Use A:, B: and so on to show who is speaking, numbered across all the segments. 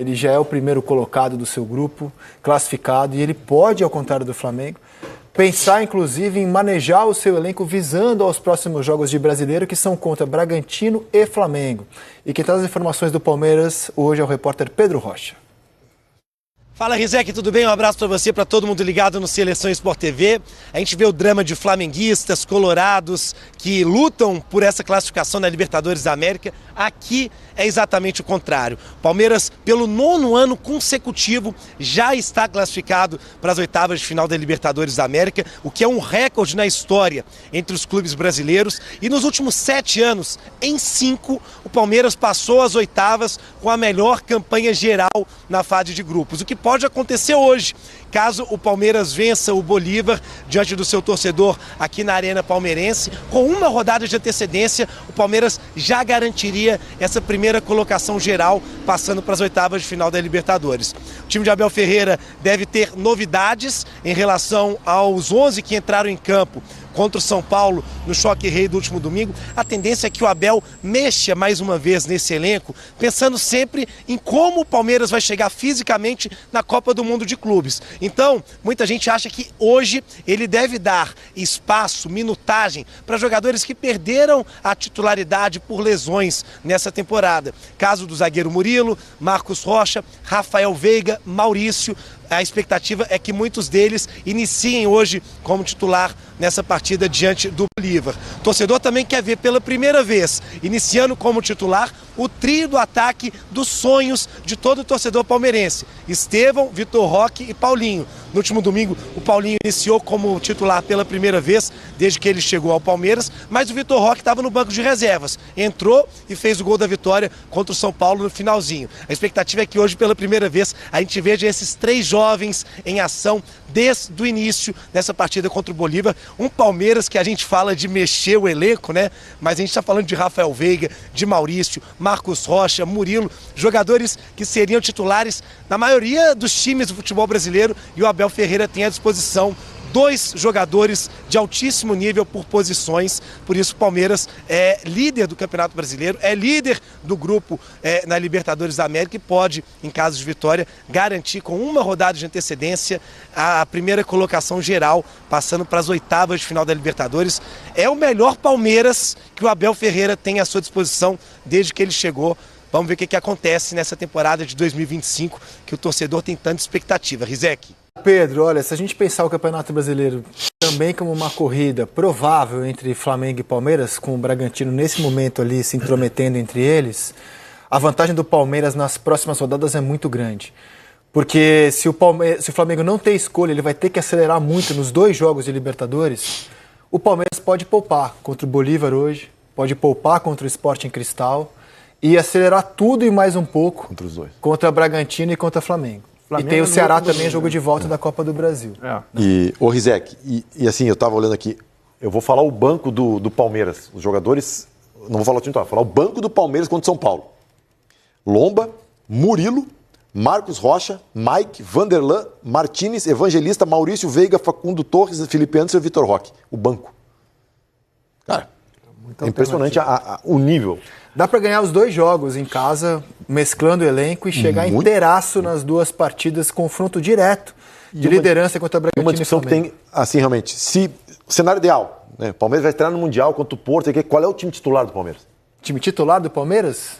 A: Ele já é o primeiro colocado do seu grupo, classificado, e ele pode, ao contrário do Flamengo, pensar, inclusive, em manejar o seu elenco visando aos próximos jogos de Brasileiro, que são contra Bragantino e Flamengo. E quem traz as informações do Palmeiras hoje é o repórter Pedro Rocha.
B: Fala, Rizek, tudo bem? Um abraço para você, para todo mundo ligado no Seleção Sport TV. A gente vê o drama de flamenguistas, colorados, que lutam por essa classificação na Libertadores da América. Aqui é exatamente o contrário. Palmeiras, pelo 9º ano consecutivo, já está classificado para as oitavas de final da Libertadores da América, o que é um recorde na história entre os clubes brasileiros. E nos últimos 7 anos, em 5, o Palmeiras passou às oitavas com a melhor campanha geral na fase de grupos. O que pode acontecer hoje, caso o Palmeiras vença o Bolívar diante do seu torcedor aqui na Arena Palmeirense. Com uma rodada de antecedência, o Palmeiras já garantiria essa primeira colocação geral, passando para as oitavas de final da Libertadores. O time de Abel Ferreira deve ter novidades em relação aos 11 que entraram em campo contra o São Paulo no Choque Rei do último domingo. A tendência é que o Abel mexa mais uma vez nesse elenco, pensando sempre em como o Palmeiras vai chegar fisicamente na Copa do Mundo de Clubes. Então, muita gente acha que hoje ele deve dar espaço, minutagem para jogadores que perderam a titularidade por lesões nessa temporada. Caso do zagueiro Murilo, Marcos Rocha, Rafael Veiga, Maurício. A expectativa é que muitos deles iniciem hoje como titular nessa partida diante do Bolívar. O torcedor também quer ver pela primeira vez, iniciando como titular, o trio do ataque dos sonhos de todo o torcedor palmeirense. Estevão, Vitor Roque e Paulinho. No último domingo, o Paulinho iniciou como titular pela primeira vez, desde que ele chegou ao Palmeiras, mas o Vitor Roque estava no banco de reservas. Entrou e fez o gol da vitória contra o São Paulo no finalzinho. A expectativa é que hoje, pela primeira vez, a gente veja esses 3 jovens em ação desde o início dessa partida contra o Bolívar. Um Palmeiras que a gente fala de mexer o elenco, né? Mas a gente está falando de Rafael Veiga, de Maurício, Marcos Rocha, Murilo, jogadores que seriam titulares na maioria dos times do futebol brasileiro, e o Abel Ferreira tem à disposição 2 jogadores de altíssimo nível por posições. Por isso o Palmeiras é líder do Campeonato Brasileiro, é líder do grupo na Libertadores da América e pode, em caso de vitória, garantir com uma rodada de antecedência a primeira colocação geral, passando para as oitavas de final da Libertadores. É o melhor Palmeiras que o Abel Ferreira tem à sua disposição desde que ele chegou. Vamos ver o que acontece nessa temporada de 2025, que o torcedor tem tanta expectativa. Rizek.
A: Pedro, olha, se a gente pensar o Campeonato Brasileiro também como uma corrida provável entre Flamengo e Palmeiras, com o Bragantino nesse momento ali se intrometendo entre eles, a vantagem do Palmeiras nas próximas rodadas é muito grande. Porque se o Flamengo não ter escolha, ele vai ter que acelerar muito nos 2 jogos de Libertadores. O Palmeiras pode poupar contra o Bolívar hoje, pode poupar contra o Sporting Cristal e acelerar tudo e mais um pouco
C: contra os 2.
A: Contra Bragantino e contra Flamengo. E tem o Ceará também, jogo de volta da Copa do Brasil.
C: E, ô Rizek, e assim, eu estava olhando aqui, eu vou falar o banco do Palmeiras, os jogadores, não vou falar o time, vou falar o banco do Palmeiras contra o São Paulo. Lomba, Murilo, Marcos Rocha, Mike, Vanderlan, Martínez, Evangelista, Maurício Veiga, Facundo Torres, Felipe Anderson e Vitor Roque. O banco. Cara, é impressionante o nível.
A: Dá para ganhar os 2 jogos em casa, mesclando o elenco e chegar inteiraço nas 2 partidas, confronto direto de liderança contra a Bragantino.
C: Uma discussão que tem, assim, realmente, se cenário ideal, né? O Palmeiras vai estrear no Mundial contra o Porto, qual é o time titular do Palmeiras?
A: Time titular do Palmeiras?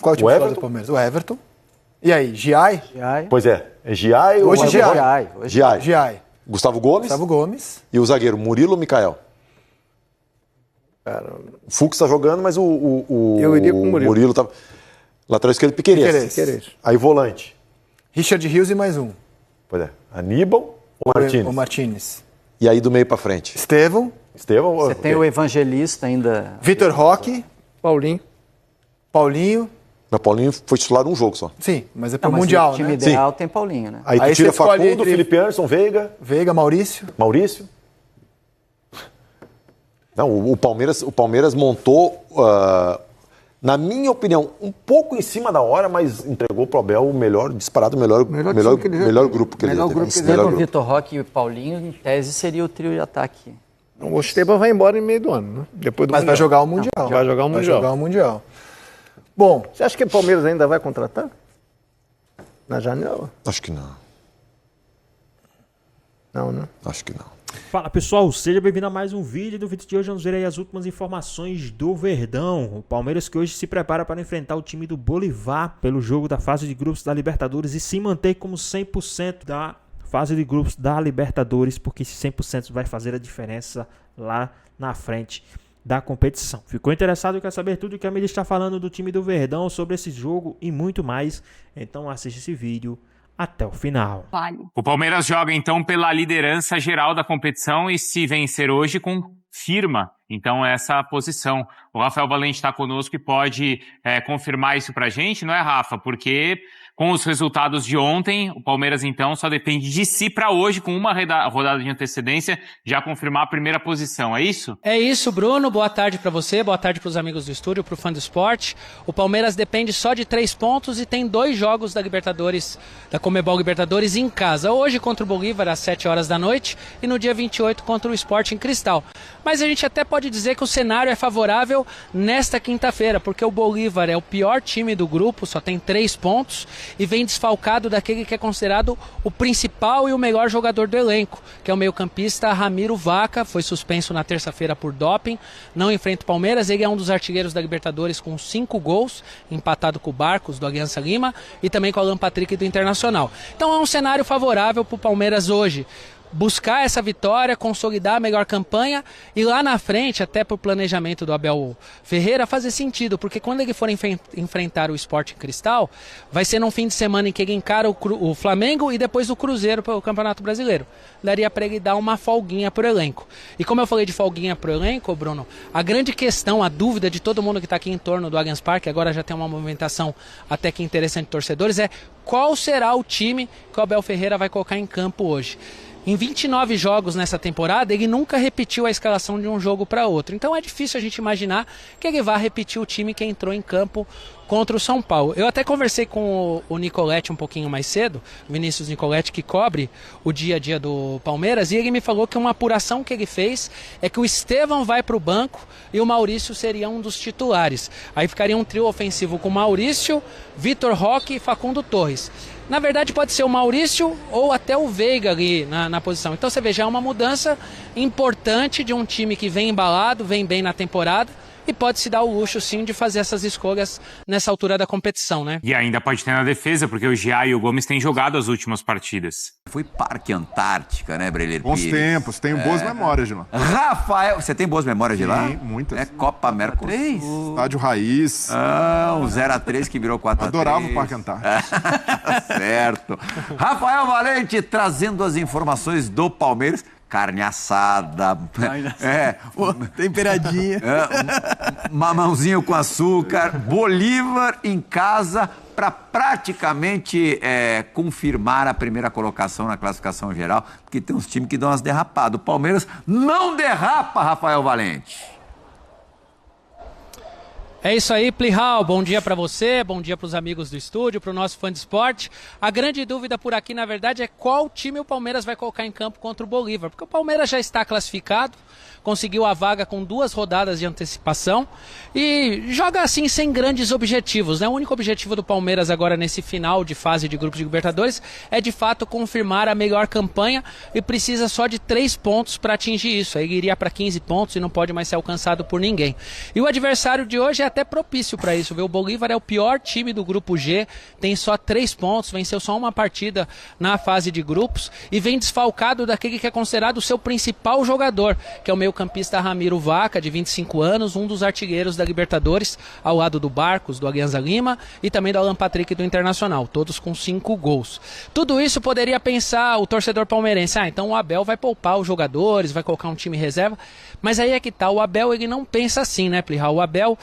A: Qual é o time titular do Palmeiras? O Everton. E aí, Giai?
C: Pois é Giai ou...
A: Hoje Giai.
C: Gustavo Gomes. E o zagueiro, Murilo ou Micael? O Fux está jogando, mas
D: eu iria com o
C: Murilo tá... Lateral esquerdo, Piquerez. Aí volante.
A: Richard Rios e mais um.
C: Pois é. Aníbal ou
A: Martínez.
C: E aí do meio para frente?
A: Estevão.
E: Você tem o Evangelista ainda.
A: Vitor Roque.
D: Paulinho.
C: Mas Paulinho foi titular um jogo só.
A: Sim, mas é pro Mundial,
E: o time ideal tem Paulinho, né?
C: Aí tu tira Facundo, Felipe Anderson, Veiga,
A: Maurício.
C: Não, o Palmeiras montou, na minha opinião, um pouco em cima da hora, mas entregou pro Abel o melhor grupo que ele teve.
E: O Vitor Roque e o Paulinho, em tese, seria o trio de ataque.
D: O Esteban vai embora em meio do ano, né?
A: Vai jogar o Mundial.
D: Vai jogar o Mundial.
A: Bom, Bom,
D: Você acha que o Palmeiras ainda vai contratar? Na janela?
C: Acho que não.
D: Não, né?
C: Acho que não.
F: Fala pessoal, seja bem-vindo a mais um vídeo. No vídeo de hoje vamos ver aí as últimas informações do Verdão. O Palmeiras que hoje se prepara para enfrentar o time do Bolívar pelo jogo da fase de grupos da Libertadores e se manter como 100% da fase de grupos da Libertadores, porque esse 100% vai fazer a diferença lá na frente da competição. Ficou interessado e quer saber tudo o que a mídia está falando do time do Verdão sobre esse jogo e muito mais? Então assiste esse vídeo até o final.
G: O Palmeiras joga então pela liderança geral da competição e se vencer hoje confirma então essa posição. O Rafael Valente está conosco e pode confirmar isso pra gente, não é, Rafa? Porque com os resultados de ontem, o Palmeiras então só depende de si para hoje, com uma rodada de antecedência, já confirmar a primeira posição, é isso?
H: É isso, Bruno. Boa tarde para você, boa tarde para os amigos do estúdio, para o fã do esporte. O Palmeiras depende só de 3 pontos e tem 2 jogos da Libertadores, da Conmebol Libertadores em casa. Hoje contra o Bolívar às 7 horas da noite e no dia 28 contra o Sport em Cristal. Mas a gente até pode dizer que o cenário é favorável nesta quinta-feira, porque o Bolívar é o pior time do grupo, só tem 3 pontos e vem desfalcado daquele que é considerado o principal e o melhor jogador do elenco, que é o meio-campista Ramiro Vaca. Foi suspenso na terça-feira por doping, não enfrenta o Palmeiras. Ele é um dos artilheiros da Libertadores com 5 gols, empatado com o Barcos do Aliança Lima e também com o Alan Patrick do Internacional. Então é um cenário favorável para o Palmeiras hoje buscar essa vitória, consolidar a melhor campanha e lá na frente, até por planejamento do Abel Ferreira, fazer sentido, porque quando ele for enfrentar o Sport Cristal, vai ser num fim de semana em que ele encara o Flamengo e depois o Cruzeiro pelo Campeonato Brasileiro. Daria para ele dar uma folguinha pro elenco. E como eu falei de folguinha pro elenco, Bruno, a grande questão, a dúvida de todo mundo que está aqui em torno do Allianz Parque, agora já tem uma movimentação até que interessante de torcedores, é qual será o time que o Abel Ferreira vai colocar em campo hoje. Em 29 jogos nessa temporada, ele nunca repetiu a escalação de um jogo para outro. Então é difícil a gente imaginar que ele vá repetir o time que entrou em campo contra o São Paulo. Eu até conversei com o Nicoletti um pouquinho mais cedo, Vinícius Nicoletti, que cobre o dia a dia do Palmeiras, e ele me falou que uma apuração que ele fez é que o Estevão vai para o banco e o Maurício seria um dos titulares. Aí ficaria um trio ofensivo com Maurício, Vitor Roque e Facundo Torres. Na verdade pode ser o Maurício ou até o Veiga ali na posição. Então você vê, já é uma mudança importante de um time que vem embalado, vem bem na temporada e pode se dar o luxo sim de fazer essas escolhas nessa altura da competição, né?
G: E ainda pode ter na defesa, porque o Gia e o Gomes têm jogado as últimas partidas.
I: Foi Parque Antártica, né, Breler Pires?
J: Bons tempos, tenho boas memórias de lá.
I: Rafael, você tem boas memórias de lá?
J: Sim, muitas.
I: É Copa Mercosul.
J: Estádio Raiz.
I: Ah, um 0x3 que virou 4x3.
J: Adorava o Parque Antártica.
I: Certo. Rafael Valente trazendo as informações do Palmeiras. Carne assada,
E: Temperadinha.
I: mamãozinho com açúcar, Bolívar em casa para praticamente confirmar a primeira colocação na classificação geral, porque tem uns times que dão umas derrapadas. O Palmeiras não derrapa, Rafael Valente.
H: É isso aí, Plihal. Bom dia para você, bom dia para os amigos do estúdio, para o nosso fã de esporte. A grande dúvida por aqui, na verdade, é qual time o Palmeiras vai colocar em campo contra o Bolívar. Porque o Palmeiras já está classificado, conseguiu a vaga com 2 rodadas de antecipação e joga assim sem grandes objetivos, né? O único objetivo do Palmeiras agora nesse final de fase de grupos de Libertadores é de fato confirmar a melhor campanha e precisa só de 3 pontos para atingir isso. Aí iria para 15 pontos e não pode mais ser alcançado por ninguém. E o adversário de hoje é até propício para isso, viu? O Bolívar é o pior time do grupo G, tem só 3 pontos, venceu só uma partida na fase de grupos e vem desfalcado daquele que é considerado o seu principal jogador, que é o meio-campista Ramiro Vaca, de 25 anos, um dos artilheiros da Libertadores, ao lado do Barcos, do Alianza Lima, e também do Alan Patrick do Internacional, todos com 5 gols. Tudo isso poderia pensar o torcedor palmeirense, então o Abel vai poupar os jogadores, vai colocar um time reserva, mas aí é que tá, o Abel ele não pensa assim, né, Plihal? O Abel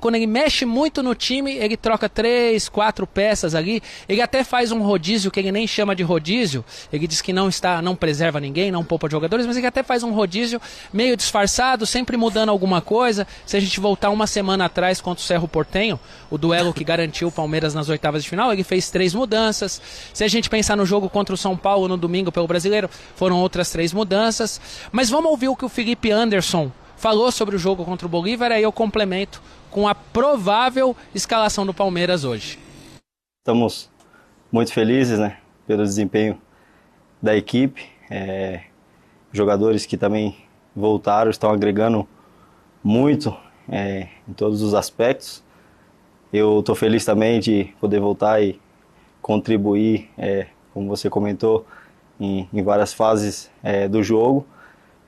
H: quando ele mexe muito no time, ele troca 3, 4 peças ali, ele até faz um rodízio que ele nem chama de rodízio, ele diz que não preserva ninguém, não poupa jogadores, mas ele até faz um rodízio meio disfarçado, sempre mudando alguma coisa. Se a gente voltar uma semana atrás contra o Cerro Porteño, o duelo que garantiu o Palmeiras nas oitavas de final, ele fez 3 mudanças. Se a gente pensar no jogo contra o São Paulo no domingo pelo Brasileiro, foram outras 3 mudanças. Mas vamos ouvir o que o Felipe Anderson falou sobre o jogo contra o Bolívar, aí eu complemento com a provável escalação do Palmeiras hoje.
K: Estamos muito felizes, né, pelo desempenho da equipe. Jogadores que também voltaram, estão agregando muito em todos os aspectos. Eu estou feliz também de poder voltar e contribuir, como você comentou, em várias fases do jogo.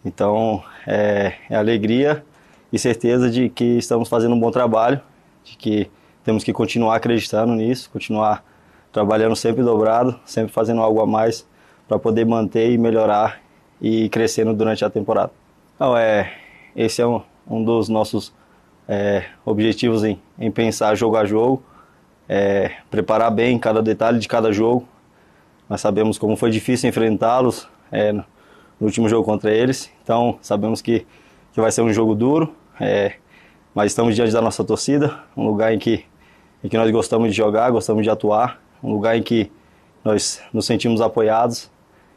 K: Então, é alegria e certeza de que estamos fazendo um bom trabalho, de que temos que continuar acreditando nisso, continuar trabalhando sempre dobrado, sempre fazendo algo a mais para poder manter e melhorar e ir crescendo durante a temporada. Então, esse é um dos nossos objetivos em pensar jogo a jogo, preparar bem cada detalhe de cada jogo. Nós sabemos como foi difícil enfrentá-los no último jogo contra eles, então sabemos que vai ser um jogo duro, mas estamos diante da nossa torcida, um lugar em que nós gostamos de jogar, gostamos de atuar, um lugar em que nós nos sentimos apoiados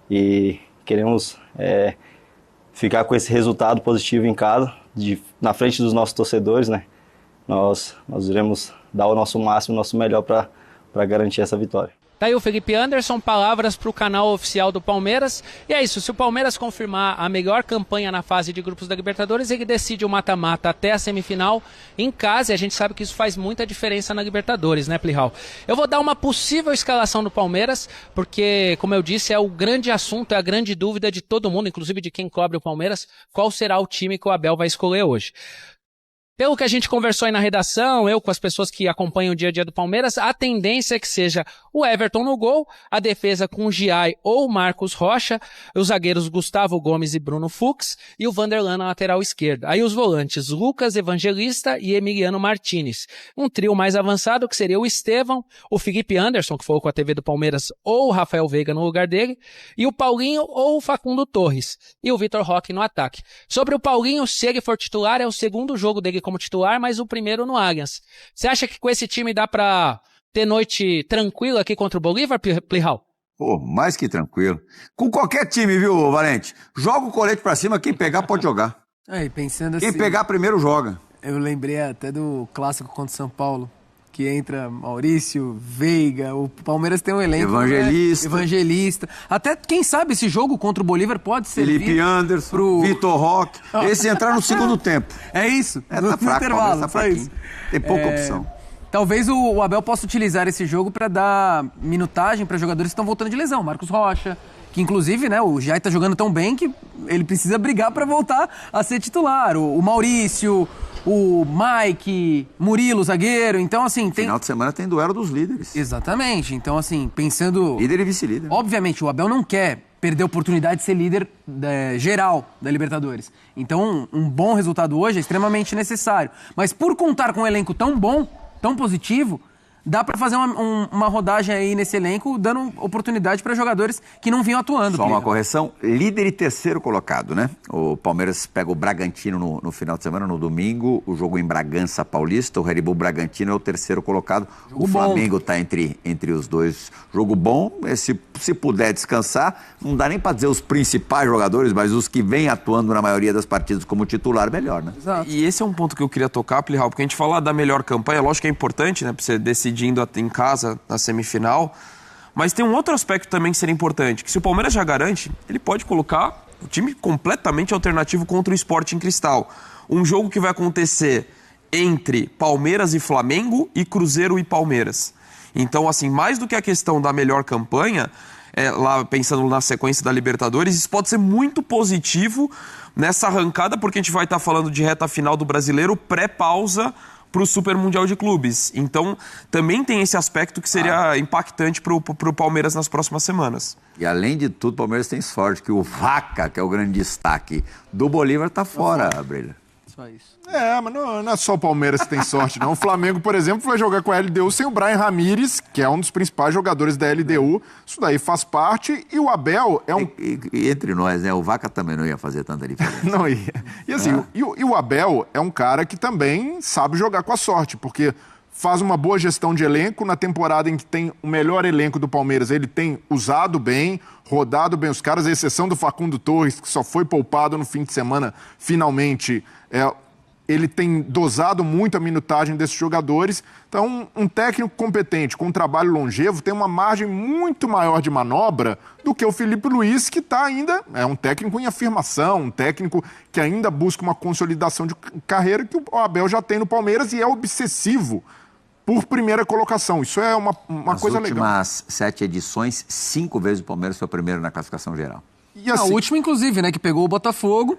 K: e queremos ficar com esse resultado positivo em casa, na frente dos nossos torcedores, né? Nós iremos dar o nosso máximo, o nosso melhor para garantir essa vitória.
H: Tá aí o Felipe Anderson, palavras para o canal oficial do Palmeiras. E é isso, se o Palmeiras confirmar a melhor campanha na fase de grupos da Libertadores, ele decide o mata-mata até a semifinal em casa, e a gente sabe que isso faz muita diferença na Libertadores, né, Plihal? Eu vou dar uma possível escalação do Palmeiras, porque, como eu disse, é o grande assunto, é a grande dúvida de todo mundo, inclusive de quem cobre o Palmeiras, qual será o time que o Abel vai escolher hoje. Pelo que a gente conversou aí na redação, eu com as pessoas que acompanham o dia a dia do Palmeiras, a tendência é que seja o Everton no gol, a defesa com o Giai ou Marcos Rocha, os zagueiros Gustavo Gomes e Bruno Fux, e o Vanderlan na lateral esquerda. Aí os volantes Lucas Evangelista e Emiliano Martinez. Um trio mais avançado que seria o Estevão, o Felipe Anderson, que falou com a TV do Palmeiras, ou o Rafael Veiga no lugar dele, e o Paulinho ou o Facundo Torres, e o Vitor Roque no ataque. Sobre o Paulinho, se ele for titular, é o segundo jogo dele como titular, mas o primeiro no Allianz. Você acha que com esse time dá pra ter noite tranquila aqui contra o Bolívar, Plihal?
I: Pô, mais que tranquilo. Com qualquer time, viu, Valente? Joga o colete pra cima, quem pegar pode jogar.
L: Aí, pensando
I: Quem
L: assim,
I: pegar primeiro joga.
L: eu lembrei até do clássico contra o São Paulo, que entra Maurício, Veiga, o Palmeiras tem um elenco... Evangelista. Até, quem sabe, esse jogo contra o Bolívar pode ser...
I: Felipe Anderson, Vitor Roque. Esse entrar no segundo tempo.
L: É isso,
I: tá fraco,
L: intervalo,
I: tá
L: só isso.
I: Tem pouca opção.
L: Talvez o Abel possa utilizar esse jogo para dar minutagem para jogadores que estão voltando de lesão. Marcos Rocha, que inclusive, né, o Giai tá jogando tão bem que ele precisa brigar para voltar a ser titular. O Maurício... o Mike, Murilo, zagueiro, então assim...
I: Final de semana tem duelo dos líderes.
L: Exatamente, então assim, pensando...
I: Líder e vice-líder.
L: Obviamente, o Abel não quer perder a oportunidade de ser líder geral da Libertadores. Então, um bom resultado hoje é extremamente necessário. Mas por contar com um elenco tão bom, tão positivo, dá para fazer uma rodagem aí nesse elenco, dando oportunidade para jogadores que não vinham atuando.
I: Só uma correção, líder e terceiro colocado, né? O Palmeiras pega o Bragantino no final de semana, no domingo, o jogo em Bragança Paulista, o Red Bull Bragantino é o terceiro colocado, jogo o Flamengo está entre os dois. Jogo bom, se puder descansar, não dá nem para dizer os principais jogadores, mas os que vêm atuando na maioria das partidas como titular, melhor, né?
M: Exato. E esse é um ponto que eu queria tocar, Plihal, porque a gente fala da melhor campanha, lógico que é importante, né, para você decidindo em casa na semifinal, mas tem um outro aspecto também que seria importante, que se o Palmeiras já garante, ele pode colocar o time completamente alternativo contra o Sporting Cristal. Um jogo que vai acontecer entre Palmeiras e Flamengo e Cruzeiro e Palmeiras. Então, assim, mais do que a questão da melhor campanha, lá pensando na sequência da Libertadores, isso pode ser muito positivo nessa arrancada, porque a gente vai estar falando de reta final do Brasileiro pré-pausa para o Super Mundial de Clubes. Então, também tem esse aspecto que seria impactante para o Palmeiras nas próximas semanas.
I: E, além de tudo, o Palmeiras tem sorte que o Vaca, que é o grande destaque do Bolívar, está fora, Brilha.
L: Só isso.
J: Mas não é só o Palmeiras que tem sorte, não. O Flamengo, por exemplo, vai jogar com a LDU sem o Brian Ramírez, que é um dos principais jogadores da LDU. Isso daí faz parte. E o Abel é um...
I: E entre nós, né? O Vaca também não ia fazer tanta diferença.
J: Não ia. E assim, e o Abel é um cara que também sabe jogar com a sorte, porque faz uma boa gestão de elenco. Na temporada em que tem o melhor elenco do Palmeiras, ele tem usado bem, rodado bem os caras, à exceção do Facundo Torres, que só foi poupado no fim de semana, finalmente. Ele tem dosado muito a minutagem desses jogadores. Então, um técnico competente, com um trabalho longevo, tem uma margem muito maior de manobra do que o Felipe Luiz, que está ainda... É um técnico em afirmação, um técnico que ainda busca uma consolidação de carreira que o Abel já tem no Palmeiras e é obsessivo por primeira colocação. Isso é uma coisa legal.
I: Nas últimas 7 edições, 5 vezes o Palmeiras foi o primeiro na classificação geral.
L: E assim, a última, inclusive, né, que pegou o Botafogo,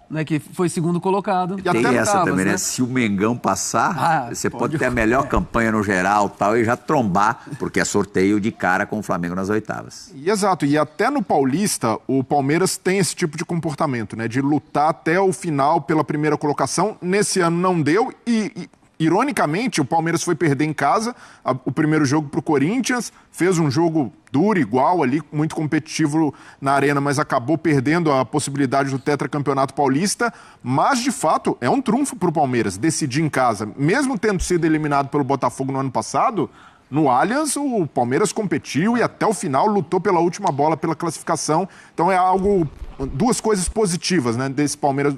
L: né, que foi segundo colocado.
I: E tem essa também, né? Se o Mengão passar, você pode ter a melhor campanha no geral tal, e já trombar, porque é sorteio de cara com o Flamengo nas oitavas.
J: Exato, e até no Paulista, o Palmeiras tem esse tipo de comportamento, né? De lutar até o final pela primeira colocação. Nesse ano não deu ironicamente, o Palmeiras foi perder em casa o primeiro jogo para o Corinthians, fez um jogo duro, igual ali, muito competitivo na arena, mas acabou perdendo a possibilidade do tetracampeonato paulista. Mas, de fato, é um trunfo para o Palmeiras decidir em casa. Mesmo tendo sido eliminado pelo Botafogo no ano passado, no Allianz o Palmeiras competiu e até o final lutou pela última bola, pela classificação. Então é duas coisas positivas, né, desse Palmeiras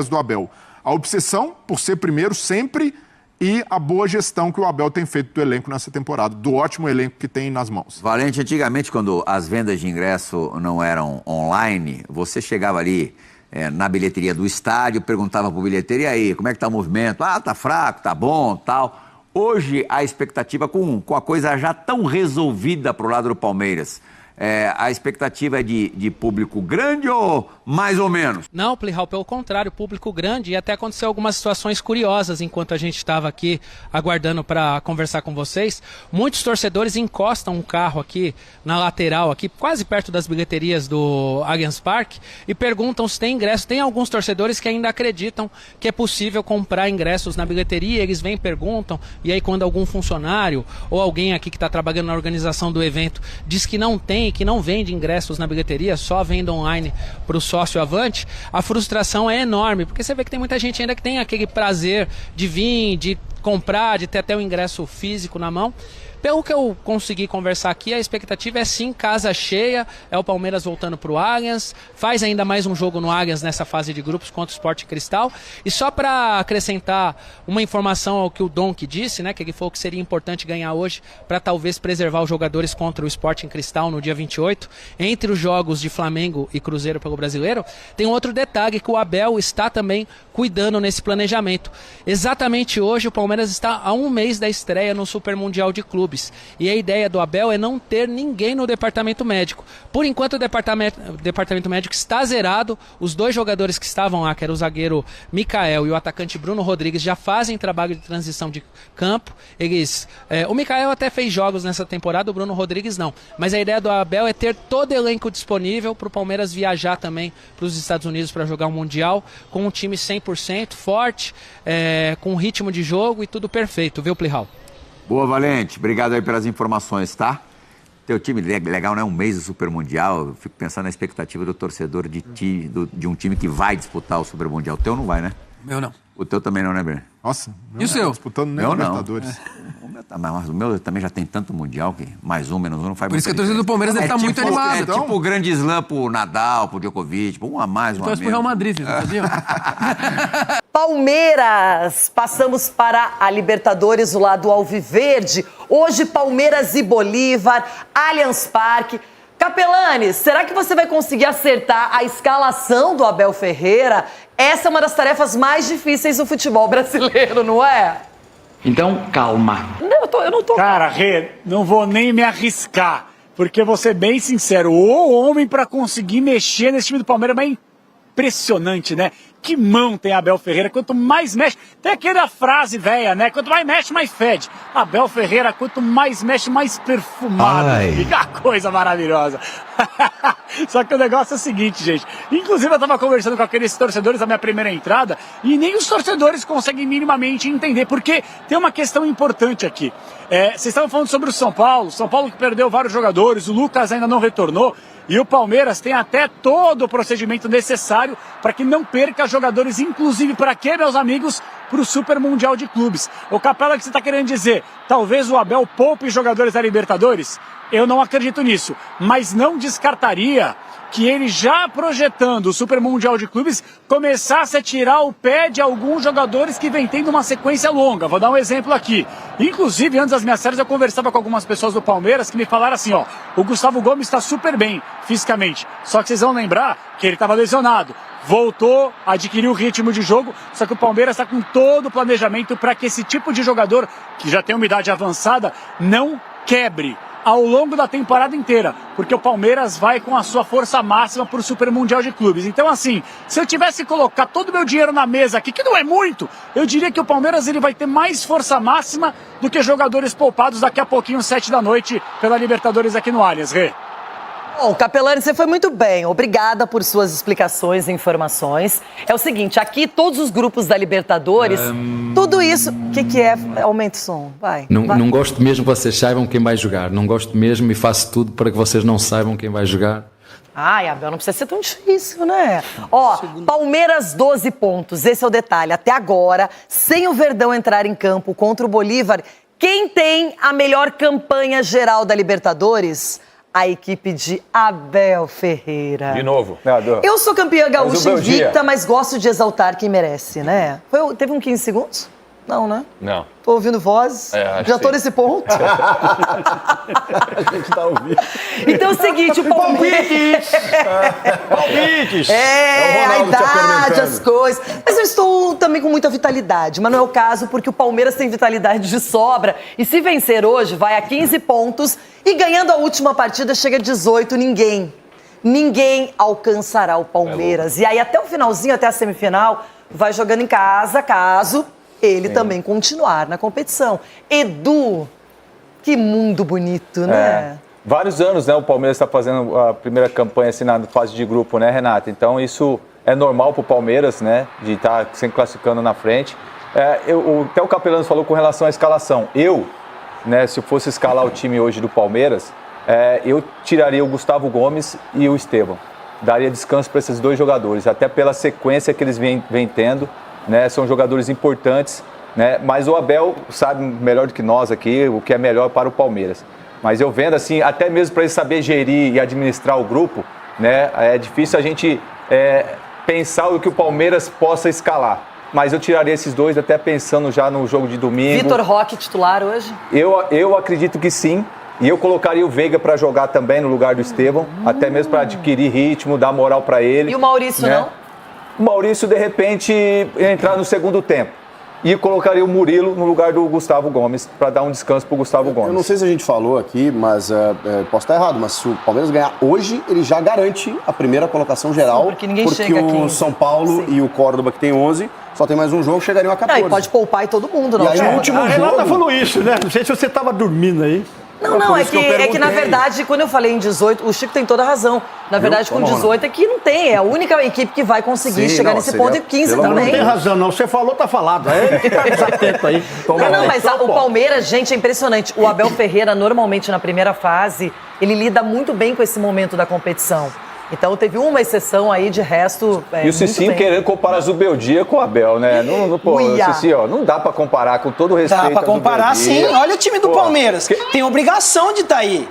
J: do Abel. A obsessão por ser primeiro sempre e a boa gestão que o Abel tem feito do elenco nessa temporada, do ótimo elenco que tem nas mãos.
I: Valente, antigamente, quando as vendas de ingresso não eram online, você chegava ali na bilheteria do estádio, perguntava pro bilheteiro, e aí, como é que tá o movimento? Ah, tá fraco, tá bom, tal. Hoje, a expectativa, com a coisa já tão resolvida pro lado do Palmeiras, a expectativa é de público grande ou mais ou menos?
H: Não, Plihal, pelo contrário, público grande, e até aconteceu algumas situações curiosas enquanto a gente estava aqui aguardando para conversar com vocês. Muitos torcedores encostam um carro aqui na lateral, aqui quase perto das bilheterias do Allianz Parque, e perguntam se tem ingresso. Tem alguns torcedores que ainda acreditam que é possível comprar ingressos na bilheteria, eles vêm e perguntam, e aí quando algum funcionário ou alguém aqui que está trabalhando na organização do evento diz que não tem, que não vende ingressos na bilheteria, só vende online para o sócio avante, a frustração é enorme, porque você vê que tem muita gente ainda que tem aquele prazer de vir, de comprar, de ter até o ingresso físico na mão. Pelo que eu consegui conversar aqui, a expectativa é sim, casa cheia, é o Palmeiras voltando para o Allianz, faz ainda mais um jogo no Allianz nessa fase de grupos contra o Sport Cristal. E só para acrescentar uma informação ao que o Donk disse, né, que ele falou que seria importante ganhar hoje para talvez preservar os jogadores contra o Sport Cristal no dia 28, entre os jogos de Flamengo e Cruzeiro pelo Brasileiro, tem um outro detalhe que o Abel está também cuidando nesse planejamento. Exatamente hoje o Palmeiras está a um mês da estreia no Super Mundial de Clubes. E a ideia do Abel é não ter ninguém no departamento médico. Por enquanto o departamento médico está zerado. Os dois jogadores que estavam lá, que era o zagueiro Mikael e o atacante Bruno Rodrigues, já fazem trabalho de transição de campo. O Mikael até fez jogos nessa temporada, o Bruno Rodrigues não. Mas a ideia do Abel é ter todo o elenco disponível para o Palmeiras viajar também para os Estados Unidos para jogar o Mundial, com um time 100% forte, com ritmo de jogo e tudo perfeito, viu, Plihal?
I: Boa, Valente. Obrigado aí pelas informações, tá? Teu time legal, né? Um mês do Super Mundial. Eu fico pensando na expectativa do torcedor de um time que vai disputar o Super Mundial. O teu não vai, né?
L: Meu não.
I: O teu também não, né, Breno?
J: Nossa.
L: E o seu?
J: Disputando nem
I: meu
J: Libertadores.
I: Mas o meu também já tem tanto Mundial que mais um, menos um não faz.
L: Por isso que a torcida do Palmeiras deve estar muito animada.
I: É tipo o grande slam pro Nadal, pro Djokovic, um a mais, um a menos.
L: Então é pro Real Madrid, vocês não sabiam?
N: Palmeiras, passamos para a Libertadores, o lado alviverde. Hoje, Palmeiras e Bolívar, Allianz Parque. Capelani, será que você vai conseguir acertar a escalação do Abel Ferreira? Essa é uma das tarefas mais difíceis do futebol brasileiro, não é?
O: Então, calma.
N: Eu não tô...
O: Cara, Rê, não vou nem me arriscar, porque vou ser bem sincero, o homem pra conseguir mexer nesse time do Palmeiras é impressionante, né? Que mão tem Abel Ferreira, quanto mais mexe, tem aquela frase velha, né? Quanto mais mexe, mais fede. Abel Ferreira, quanto mais mexe, mais perfumado. Fica coisa maravilhosa. Só que o negócio é o seguinte, gente. Inclusive eu tava conversando com aqueles torcedores da minha primeira entrada e nem os torcedores conseguem minimamente entender, porque tem uma questão importante aqui. Vocês estavam falando sobre o São Paulo que perdeu vários jogadores, o Lucas ainda não retornou. E o Palmeiras tem até todo o procedimento necessário para que não perca jogadores, inclusive para quê, meus amigos? para o Super Mundial de Clubes. O Capela, que você está querendo dizer? Talvez o Abel poupe jogadores da Libertadores? Eu não acredito nisso, mas não descartaria que ele, já projetando o Super Mundial de Clubes, começasse a tirar o pé de alguns jogadores que vem tendo uma sequência longa. Vou dar um exemplo aqui. Inclusive, antes das minhas séries, eu conversava com algumas pessoas do Palmeiras que me falaram assim, ó, o Gustavo Gomes está super bem fisicamente, só que vocês vão lembrar que ele estava lesionado. Voltou, adquiriu o ritmo de jogo, só que o Palmeiras está com todo o planejamento para que esse tipo de jogador, que já tem uma idade avançada, não quebre ao longo da temporada inteira, porque o Palmeiras vai com a sua força máxima para o Super Mundial de Clubes. Então, assim, se eu tivesse que colocar todo o meu dinheiro na mesa aqui, que não é muito, eu diria que o Palmeiras ele vai ter mais força máxima do que jogadores poupados daqui a pouquinho, 7 da noite, pela Libertadores aqui no Allianz. Rê.
N: Bom, Capelani, você foi muito bem. Obrigada por suas explicações e informações. É o seguinte, aqui todos os grupos da Libertadores, tudo isso... O que é? Aumenta o som, vai.
P: Não gosto mesmo que vocês saibam quem vai jogar. Não gosto mesmo e faço tudo para que vocês não saibam quem vai jogar.
N: Ai, Abel, não precisa ser tão difícil, né? Ó, Palmeiras 12 pontos, esse é o detalhe. Até agora, sem o Verdão entrar em campo contra o Bolívar, quem tem a melhor campanha geral da Libertadores? A equipe de Abel Ferreira.
Q: De novo.
N: Eu sou campeã gaúcha invicta, mas gosto de exaltar quem merece, né? Teve 15 segundos? Não, né?
Q: Não.
N: Tô ouvindo vozes. Já tô nesse ponto.
Q: A gente tá ouvindo.
N: Então é o seguinte, o Palmeiras...
Q: Palpites!
N: A idade, as coisas. Mas eu estou também com muita vitalidade. Mas não é o caso, porque o Palmeiras tem vitalidade de sobra. E se vencer hoje, vai a 15 pontos. E ganhando a última partida, chega a 18. Ninguém alcançará o Palmeiras. E aí, até o finalzinho, até a semifinal, vai jogando em casa, caso ele também continuar na competição. Edu, que mundo bonito, né?
Q: Vários anos, né, o Palmeiras está fazendo a primeira campanha assim na fase de grupo, né, Renata? Então isso é normal para o Palmeiras, né, de estar sempre classificando na frente. Até o Capelano falou com relação à escalação. Né, se eu fosse escalar o time hoje do Palmeiras, eu tiraria o Gustavo Gomes e o Estevão. Daria descanso para esses dois jogadores, até pela sequência que eles vêm tendo. Né, são jogadores importantes, né, mas o Abel sabe melhor do que nós aqui o que é melhor para o Palmeiras. Mas eu vendo assim, até mesmo para ele saber gerir e administrar o grupo, né, é difícil a gente pensar o que o Palmeiras possa escalar. Mas eu tiraria esses dois, até pensando já no jogo de domingo.
N: Vitor Roque titular hoje?
Q: Eu acredito que sim. E eu colocaria o Veiga para jogar também no lugar do Estevão, até mesmo para adquirir ritmo, dar moral para ele.
N: E o Maurício, né?
Q: Não? O Maurício, de repente, entrar no segundo tempo. E colocaria o Murilo no lugar do Gustavo Gomes, para dar um descanso para o Gustavo Gomes.
R: Eu não sei se a gente falou aqui, mas posso estar errado, mas se o Palmeiras ganhar hoje, ele já garante a primeira colocação geral.
N: Sim, porque
R: o São Paulo e o Córdoba, que tem 11, só tem mais um jogo, chegariam a 14.
N: E pode poupar todo mundo, não.
R: E aí, no último
D: A
R: jogo...
D: Renata falou isso, né? Não sei se você estava dormindo aí.
N: Não, é que na verdade, quando eu falei em 18, o Chico tem toda a razão. Na verdade, com 18 é que não tem. É a única equipe que vai conseguir chegar nesse ponto e 15 também.
D: Não tem razão, não. Você falou, tá falado. Aí que tá desatento aí.
N: Não, mas o Palmeiras, gente, é impressionante. O Abel Ferreira, normalmente, na primeira fase, ele lida muito bem com esse momento da competição. Então teve uma exceção aí, de resto.
Q: E o Cicinho querendo comparar Zubeldia com o Abel, né? Cicinho, não dá pra comparar, com todo o respeito.
S: Dá pra comparar sim. Olha o time do Palmeiras. Tem obrigação de estar aí.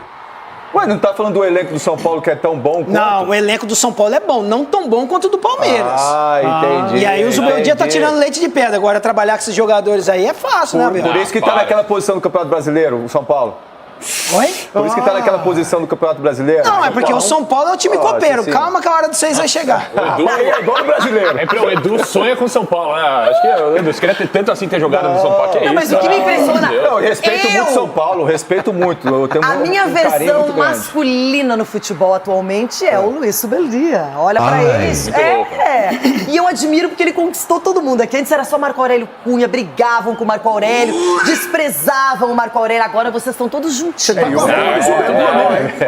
Q: Ué, não tá falando do elenco do São Paulo que é tão bom quanto?
S: Não, o elenco do São Paulo é bom, não tão bom quanto o do Palmeiras.
Q: Entendi.
S: E aí o Zubeldia tá tirando leite de pedra. Agora trabalhar com esses jogadores aí é fácil, né, Abel?
Q: Por isso que tá naquela posição do Campeonato Brasileiro, o São Paulo.
S: Oi?
Q: Por isso que tá naquela posição do Campeonato Brasileiro.
S: Não, é porque o São Paulo é o time copeiro. Calma que a hora de vocês vai chegar.
Q: O Edu é igual do brasileiro.
T: O Edu sonha com o São Paulo, né? Acho que o Edu queria ter tanto assim ter jogado no São Paulo. Que é
N: não, mas
T: isso,
N: o que me impressiona...
Q: Eu respeito muito São Paulo, respeito muito. Eu tenho
N: a minha versão masculina no futebol atualmente é o Luiz Subeldia. Olha pra eles. E eu admiro porque ele conquistou todo mundo. Aqui antes era só Marco Aurélio Cunha, brigavam com o Marco Aurélio, desprezavam o Marco Aurélio. Agora vocês estão todos juntinhos.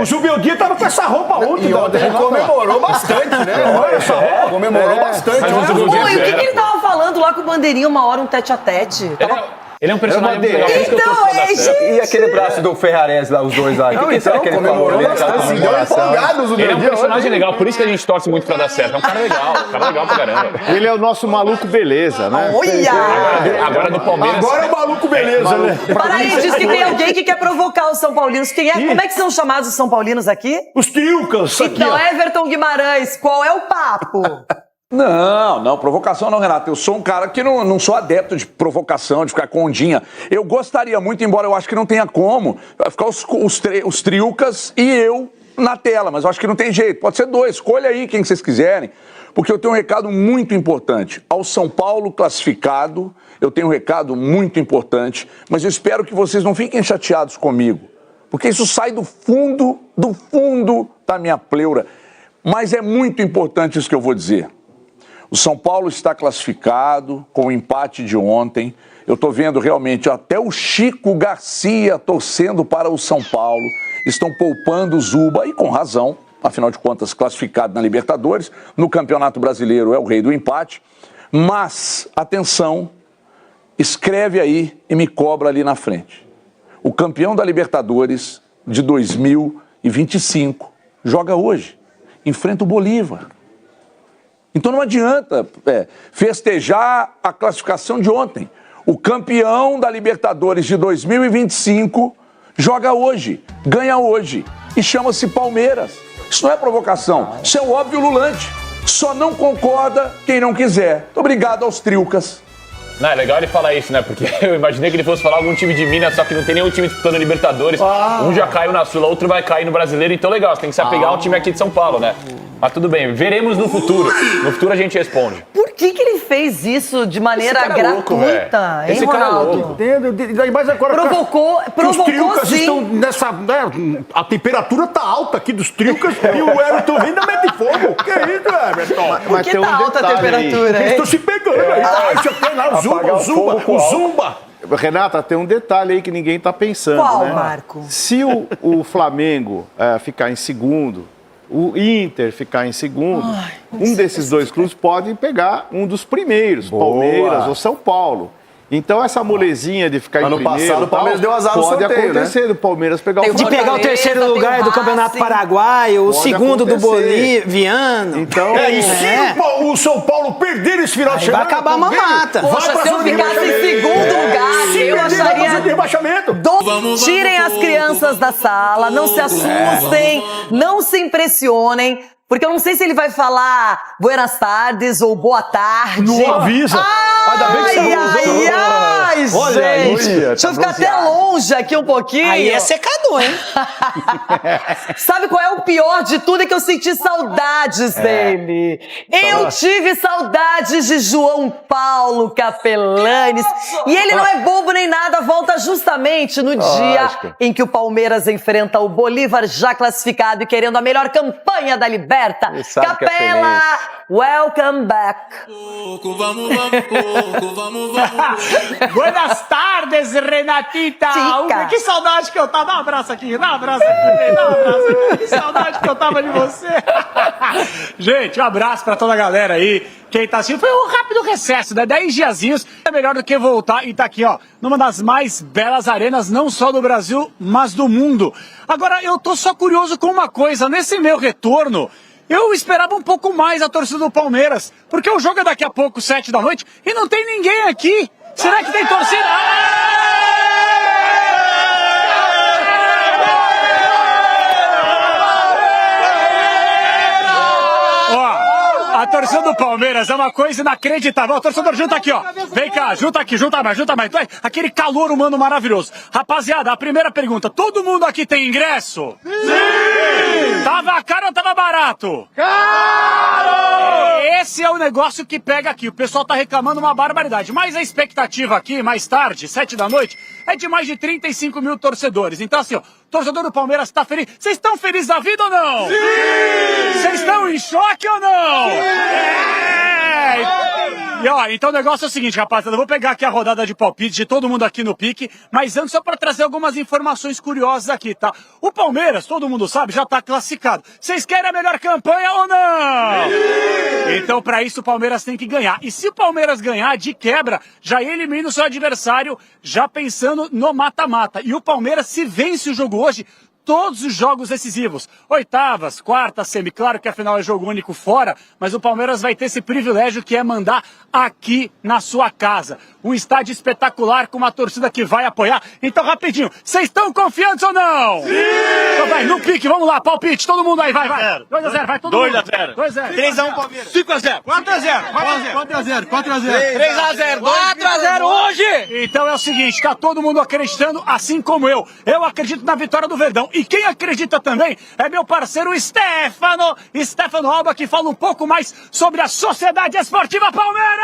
D: O Zubeldia tava com essa roupa ontem.
R: E ontem ele comemorou bastante, né? Olha essa roupa, comemorou bastante.
N: E o que ele tava falando lá com o Bandeirinha uma hora, um tete-a-tete?
T: Ele é um personagem muito legal.
N: Então,
Q: E aquele braço do Ferrarese lá, os dois lá? O que será que ele falou ali naquela comemoração?
T: Ele é um personagem legal, por isso que a gente torce muito pra dar certo. É um cara legal pra caramba.
U: Ele é o nosso maluco beleza, né?
N: Olha!
T: Agora do Palmeiras.
U: Agora é o maluco beleza, né?
N: Para aí, diz que tem alguém que quer provocar os São Paulinos. Quem é? Como é que são chamados os São Paulinos aqui?
U: Os Triucas.
N: Então, Everton Guimarães, qual é o papo?
V: Não, provocação não, Renato. Eu sou um cara que não sou adepto de provocação, de ficar com ondinha. Eu gostaria muito, embora eu acho que não tenha como, ficar os Triucas e eu na tela, mas eu acho que não tem jeito. Pode ser dois, escolha aí quem vocês quiserem, porque eu tenho um recado muito importante. Ao São Paulo classificado, eu tenho um recado muito importante, mas eu espero que vocês não fiquem chateados comigo, porque isso sai do fundo da minha pleura. Mas é muito importante isso que eu vou dizer. O São Paulo está classificado com o empate de ontem. Eu estou vendo realmente até o Chico Garcia torcendo para o São Paulo. Estão poupando o Zuba, e com razão, afinal de contas, classificado na Libertadores. No Campeonato Brasileiro é o rei do empate. Mas, atenção, escreve aí e me cobra ali na frente. O campeão da Libertadores de 2025 joga hoje, enfrenta o Bolívar. Então não adianta festejar a classificação de ontem. O campeão da Libertadores de 2025 joga hoje, ganha hoje e chama-se Palmeiras. Isso não é provocação, isso é o óbvio ululante. Só não concorda quem não quiser. Muito obrigado aos Triucas.
T: Não, é legal ele falar isso, né? Porque eu imaginei que ele fosse falar algum time de Minas, só que não tem nenhum time disputando a Libertadores. Um já caiu na Sula, outro vai cair no Brasileiro, então legal, você tem que se apegar ao time aqui de São Paulo, né? Mas tudo bem, veremos no futuro. No futuro a gente responde.
N: Por que ele fez isso de maneira gratuita,
T: louco,
N: hein,
T: esse cara
N: Ronaldo?
T: é louco.
U: Entendo. Mas agora
N: Provocou
U: os Triucas
N: sim.
U: estão nessa... Né, a temperatura tá alta aqui dos Triucas e o Everton ainda mete fogo. Que isso, Everton?
N: Por que tá alta a temperatura, hein?
U: Eles estão se pegando aí. Isso tem lá, o Zumba. Renata, tem um detalhe aí que ninguém tá pensando,
N: Qual,
U: né?
N: Marco?
U: Se o Flamengo ficar em segundo, o Inter ficar em segundo, um desses dois clubes pode pegar um dos primeiros, Palmeiras ou São Paulo. Então essa molezinha de ficar em primeiro...
R: Ano passado o Palmeiras deu azar no sorteio,
U: pode acontecer do Palmeiras pegar o
S: De pegar o terceiro lugar do Campeonato Paraguaio, o segundo do Boliviano.
U: Então, e se o São Paulo perder esse final de semana...
S: Vai acabar a mamata.
N: Poxa, se eu ficasse em segundo lugar, eu acharia... Tirem as crianças da sala, não se assustem, não se impressionem, porque eu não sei se ele vai falar buenas tardes ou boa tarde.
U: Não avisa. Ainda bem que você
N: Olha gente. Aí, deixa eu ficar até longe aqui um pouquinho.
S: Aí é secador, hein?
N: Sabe qual é o pior de tudo? É que eu senti saudades dele. Eu tive saudades de João Paulo Capelanes. E ele não é bobo nem nada, volta justamente no dia em que o Palmeiras enfrenta o Bolívar já classificado e querendo a melhor campanha da Liberta. Capela, welcome back.
O: Buenas tardes, Renatita. Que saudade que eu tava. Dá um abraço aqui, dá um abraço aqui. Que saudade que eu tava de você. Gente, um abraço pra toda a galera aí. Quem tá assistindo, foi um rápido recesso, né? 10 diazinhos. É melhor do que voltar e tá aqui, ó, numa das mais belas arenas, não só do Brasil, mas do mundo. Agora, eu tô só curioso com uma coisa. Nesse meu retorno, eu esperava um pouco mais a torcida do Palmeiras, porque o jogo é daqui a pouco, 7 da noite, e não tem ninguém aqui. Será que tem torcida? Ó, a torcida do Palmeiras é uma coisa inacreditável. O torcedor junta aqui, ó. Vem cá, junta aqui, junta mais. Aquele calor humano maravilhoso. Rapaziada, a primeira pergunta, todo mundo aqui tem ingresso? Sim! Tava caro ou tava barato? Caro! Esse é o negócio que pega aqui. O pessoal tá reclamando uma barbaridade. Mas a expectativa aqui, mais tarde, 7 da noite, é de mais de 35 mil torcedores. Então assim, ó, torcedor do Palmeiras tá feliz. Vocês estão felizes da vida ou não? Sim! Vocês estão em choque ou não? Sim! E ó, então o negócio é o seguinte, rapaziada, eu vou pegar aqui a rodada de palpite de todo mundo aqui no pique, mas antes só para trazer algumas informações curiosas aqui, tá? O Palmeiras, todo mundo sabe, já tá classificado. Vocês querem a melhor campanha ou não? Sim! Então para isso o Palmeiras tem que ganhar. E se o Palmeiras ganhar, de quebra, já elimina o seu adversário, já pensando no mata-mata. E o Palmeiras, se vence o jogo hoje, todos os jogos decisivos, oitavas, quartas, semi, claro que afinal é jogo único fora, mas o Palmeiras vai ter esse privilégio que é mandar aqui na sua casa. Um estádio espetacular com uma torcida que vai apoiar. Então, rapidinho, vocês estão confiantes ou não? Sim! Então vai, no pique, vamos lá, palpite, todo mundo aí, vai. 2-0, vai todo mundo.
A: 2-0.
O: 2-0.
A: 3-1 Palmeiras. 5-0. 4-0.
O: 4-0.
A: 3-0. 4-0 hoje!
O: Então é o seguinte, tá todo mundo acreditando, assim como eu. Eu acredito na vitória do Verdão. E quem acredita também é meu parceiro Stefano Alba, que fala um pouco mais sobre a Sociedade Esportiva Palmeiras!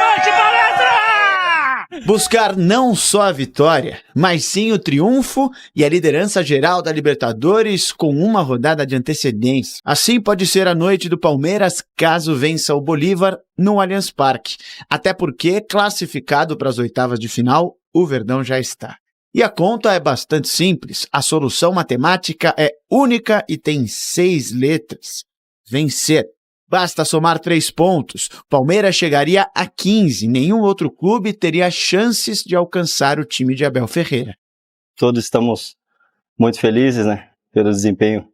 O: Noite palestra!
B: Buscar não só a vitória, mas sim o triunfo e a liderança geral da Libertadores com uma rodada de antecedência. Assim pode ser a noite do Palmeiras caso vença o Bolívar no Allianz Parque. Até porque, classificado para as oitavas de final, o Verdão já está. E a conta é bastante simples, a solução matemática é única e tem 6 letras. Vencer. Basta somar 3 pontos, Palmeiras chegaria a 15, nenhum outro clube teria chances de alcançar o time de Abel Ferreira.
K: Todos estamos muito felizes, né, pelo desempenho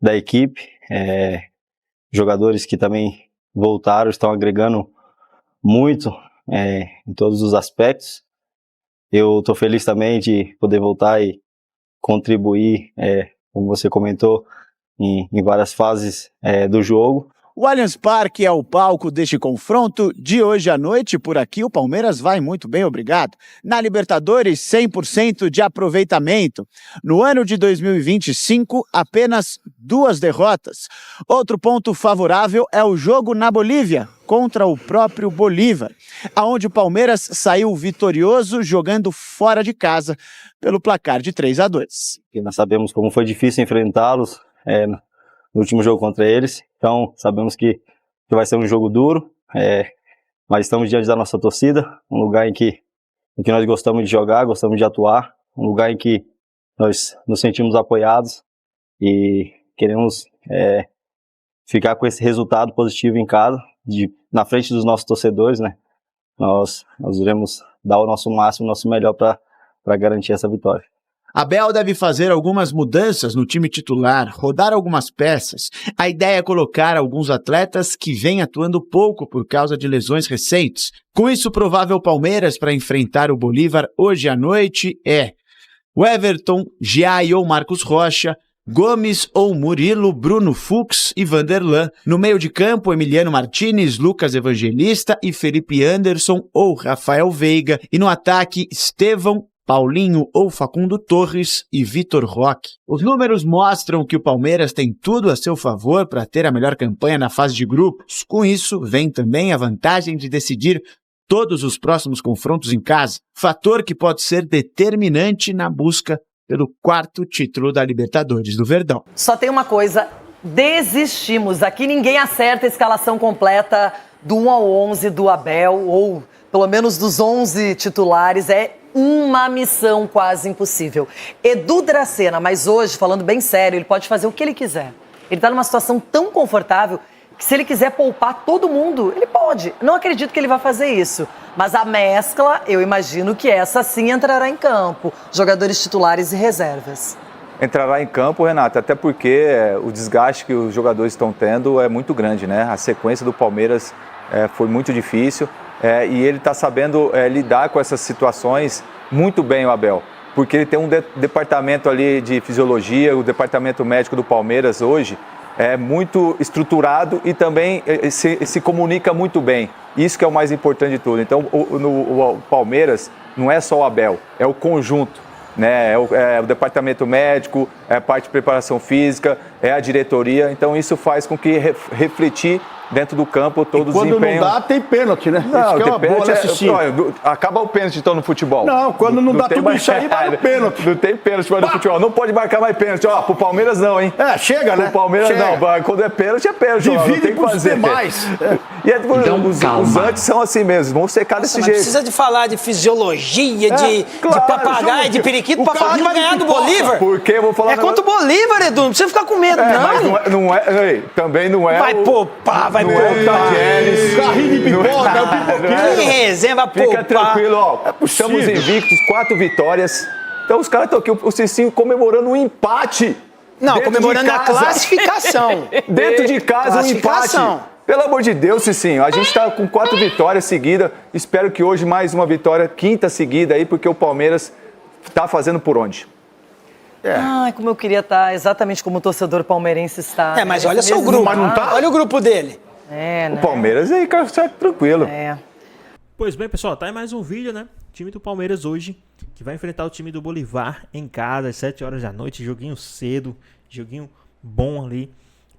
K: da equipe, jogadores que também voltaram, estão agregando muito em todos os aspectos. Eu estou feliz também de poder voltar e contribuir, como você comentou, em várias fases do jogo.
B: O Allianz Parque é o palco deste confronto de hoje à noite. Por aqui o Palmeiras vai muito bem, obrigado. Na Libertadores, 100% de aproveitamento. No ano de 2025, apenas 2 derrotas. Outro ponto favorável é o jogo na Bolívia, contra o próprio Bolívar, aonde o Palmeiras saiu vitorioso jogando fora de casa pelo placar de 3-2.
K: E nós sabemos como foi difícil enfrentá-los no último jogo contra eles, então sabemos que vai ser um jogo duro, mas estamos diante da nossa torcida, um lugar em que nós gostamos de jogar, gostamos de atuar, um lugar em que nós nos sentimos apoiados e queremos ficar com esse resultado positivo em casa, na frente dos nossos torcedores, né? Nós iremos dar o nosso máximo, o nosso melhor para garantir essa vitória.
B: Abel deve fazer algumas mudanças no time titular, rodar algumas peças. A ideia é colocar alguns atletas que vêm atuando pouco por causa de lesões recentes. Com isso, o provável Palmeiras para enfrentar o Bolívar hoje à noite é o Everton, Giai ou Marcos Rocha, Gomes ou Murilo, Bruno Fux e Vanderlan. No meio de campo, Emiliano Martinez, Lucas Evangelista e Felipe Anderson ou Rafael Veiga. E no ataque, Estevão, Paulinho ou Facundo Torres e Vitor Roque. Os números mostram que o Palmeiras tem tudo a seu favor para ter a melhor campanha na fase de grupos. Com isso, vem também a vantagem de decidir todos os próximos confrontos em casa, fator que pode ser determinante na busca pelo 4º título da Libertadores do Verdão.
N: Só tem uma coisa, desistimos. Aqui ninguém acerta a escalação completa do 1 ao 11 do Abel, ou pelo menos dos 11 titulares. É uma missão quase impossível. Edu Dracena, mas hoje, falando bem sério, ele pode fazer o que ele quiser. Ele está numa situação tão confortável que se ele quiser poupar todo mundo, ele pode. Não acredito que ele vai fazer isso. Mas a mescla, eu imagino que essa sim entrará em campo. Jogadores titulares e reservas.
Q: Entrará em campo, Renata, até porque o desgaste que os jogadores estão tendo é muito grande, né? A sequência do Palmeiras foi muito difícil. E ele está sabendo lidar com essas situações muito bem, o Abel. Porque ele tem um departamento ali de fisiologia, o departamento médico do Palmeiras hoje é muito estruturado e também se comunica muito bem. Isso que é o mais importante de tudo. Então, o Palmeiras não é só o Abel, é o conjunto. Né? É o departamento médico, é a parte de preparação física, é a diretoria. Então, isso faz com que refletir dentro do campo todo o desempenho.
U: Quando não dá, tem pênalti, né?
Q: Não,
U: isso que é uma boa de assistir.
Q: Acaba o pênalti então no futebol.
U: Não, quando não dá tudo mais, isso aí, vai no pênalti.
Q: Não tem pênalti mais no futebol. Não pode marcar mais pênalti. Pro Palmeiras não, hein?
U: Chega, né?
Q: Pro Palmeiras não. Quando é pênalti, é pênalti.
U: Divide
Q: não tem que fazer.
U: Demais.
Q: E os antes são assim mesmo, vão secar desse jeito.
S: Precisa de falar de fisiologia, de papagaio, de periquito, pra falar que vai ganhar do Bolívar.
Q: Porque eu vou falar.
S: É contra o Bolívar, Edu, não precisa ficar com medo, não.
Q: Mas não é, também não é.
S: Vai poupar, vai poupar.
Q: Carrinho de pipoca,
S: Que resenha, vai poupar.
Q: Fica tranquilo, ó. Estamos invictos, 4 vitórias. Então os caras estão aqui, o Cicinho comemorando um empate.
S: Não, comemorando a classificação.
Q: Dentro de casa, um empate. Pelo amor de Deus, Cicinho, a gente está com 4 vitórias seguidas. Espero que hoje mais uma vitória, 5ª seguida aí, porque o Palmeiras está fazendo por onde?
N: Ai, como eu queria estar exatamente como o torcedor palmeirense está.
S: Mas olha seu grupo.
Q: Mas não tá?
S: Olha o grupo dele.
Q: O Palmeiras aí, cara, tranquilo.
C: Pois bem, pessoal, tá aí mais um vídeo, né? Time do Palmeiras hoje, que vai enfrentar o time do Bolívar em casa, às 7 horas da noite. Joguinho cedo, joguinho bom ali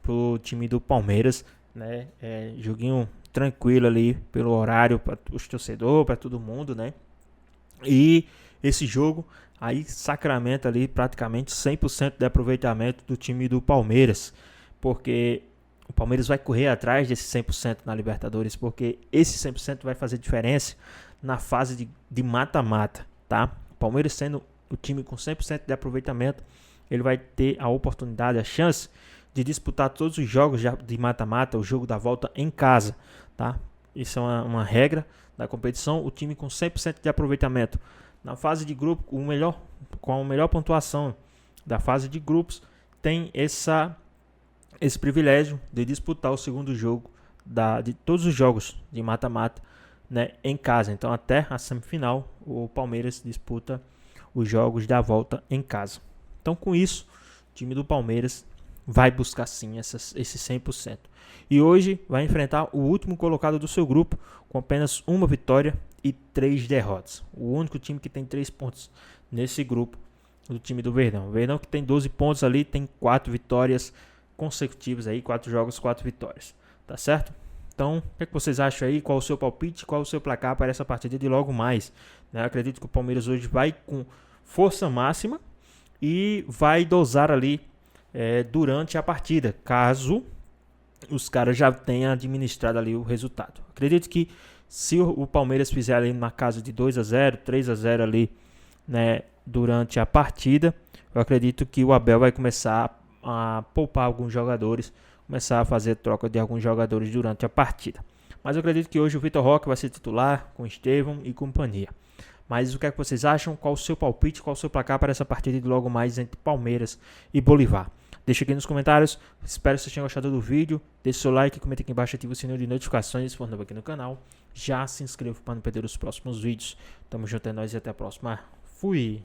C: pro time do Palmeiras, né? Joguinho tranquilo ali pelo horário para os torcedores, para todo mundo, né? E esse jogo aí sacramenta ali praticamente 100% de aproveitamento do time do Palmeiras, porque o Palmeiras vai correr atrás desse 100% na Libertadores, porque esse 100% vai fazer diferença na fase de mata-mata, tá? O Palmeiras sendo o time com 100% de aproveitamento, ele vai ter a oportunidade, a chance de disputar todos os jogos de mata-mata, o jogo da volta em casa, tá? Isso é uma regra da competição, o time com 100% de aproveitamento. Na fase de grupo, com a melhor pontuação da fase de grupos, tem esse privilégio de disputar o segundo jogo de todos os jogos de mata-mata, né, em casa. Então até a semifinal o Palmeiras disputa os jogos da volta em casa. Então com isso o time do Palmeiras vai buscar sim esse 100%. E hoje vai enfrentar o último colocado do seu grupo com apenas uma vitória e 3 derrotas. O único time que tem 3 pontos nesse grupo, do time do Verdão. O Verdão que tem 12 pontos ali, tem 4 vitórias consecutivas aí, 4 jogos, 4 vitórias. Tá certo? Então, o que vocês acham aí? Qual o seu palpite? Qual o seu placar para essa partida de logo mais? Eu acredito que o Palmeiras hoje vai com força máxima e vai dosar ali durante a partida, caso os caras já tenham administrado ali o resultado. Acredito que se o Palmeiras fizer ali na casa de 2-0, 3-0 ali, né, durante a partida, eu acredito que o Abel vai começar a poupar alguns jogadores, começar a fazer troca de alguns jogadores durante a partida. Mas eu acredito que hoje o Vitor Roque vai ser titular com Estevão e companhia. Mas o que é que vocês acham? Qual o seu palpite? Qual o seu placar para essa partida de logo mais entre Palmeiras e Bolívar? Deixa aqui nos comentários. Espero que vocês tenham gostado do vídeo. Deixe seu like, comente aqui embaixo, ative o sininho de notificações se for novo aqui no canal. Já se inscreva para não perder os próximos vídeos. Tamo junto, é nóis e até a próxima. Fui!